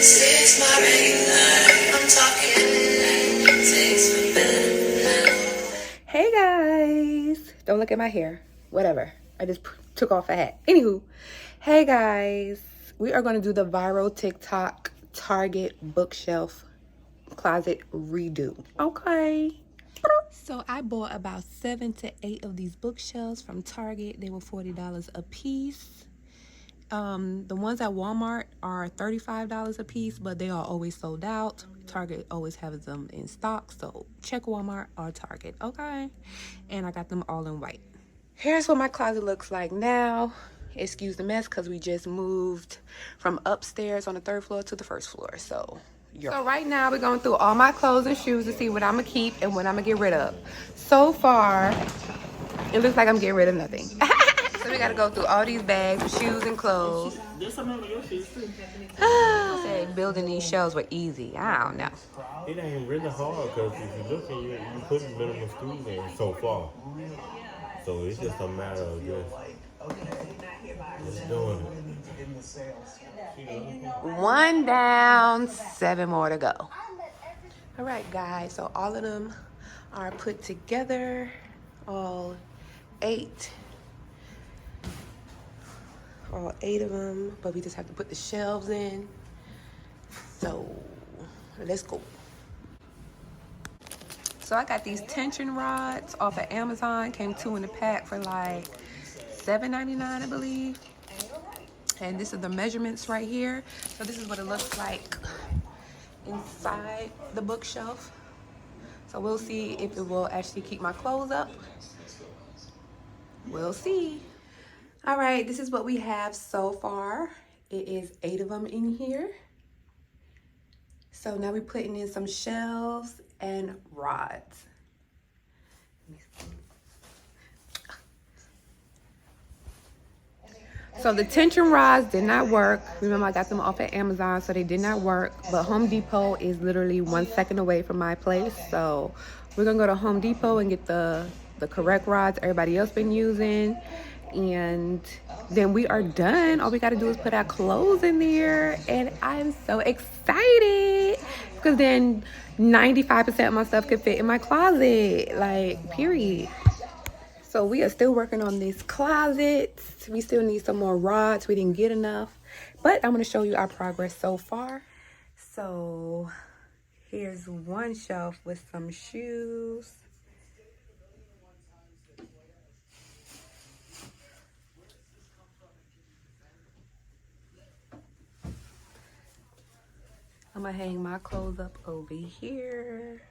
Takes my regular. I'm talking. Takes me better. Hey guys, don't look at my hair. Whatever. I just took off a hat. Anywho, hey guys, we are going to do the viral TikTok Target bookshelf closet redo. Okay. So I bought about 7 to 8 of these bookshelves from Target. They were $40 a piece. The ones at Walmart are $35 a piece, but they are always sold out. Target always has them in stock, so check Walmart or Target, okay? And I got them all in white. Here's what my closet looks like now. Excuse the mess, because we just moved from upstairs on the 3rd floor to the 1st floor, so right now we're going through all my clothes and shoes to see what I'm gonna keep and what I'm gonna get rid of. So far, it looks like I'm getting rid of nothing. So we gotta go through all these bags with shoes and clothes. There's some of your shoes too. Said building these shelves were easy. I don't know. It ain't really hard because if you look at you put minimal screws in so far. So it's just a matter of just doing it. 1 down, 7 more to go. All right, guys. So all of them are put together. All 8. All 8 of them. But we just have to put the shelves in. So let's go. So I got these tension rods off of Amazon. Came 2 in a pack for like $7.99, I believe. And this is the measurements right here. So this is what it looks like inside the bookshelf. So we'll see if it will actually keep my clothes up. We'll see. All right, this is what we have so far. It is 8 of them in here. So now we're putting in some shelves and rods. So the tension rods did not work. Remember, I got them off at Amazon, so they did not work. But Home Depot is literally 1 second away from my place. So we're gonna go to Home Depot and get the correct rods everybody else been using. And then we are done. All we gotta do is put our clothes in there. And I'm so excited. Because then 95% of my stuff could fit in my closet. Like, period. So we are still working on these closets. We still need some more rods. We didn't get enough. But I'm going to show you our progress so far. So here's one shelf with some shoes. I'm going to hang my clothes up over here.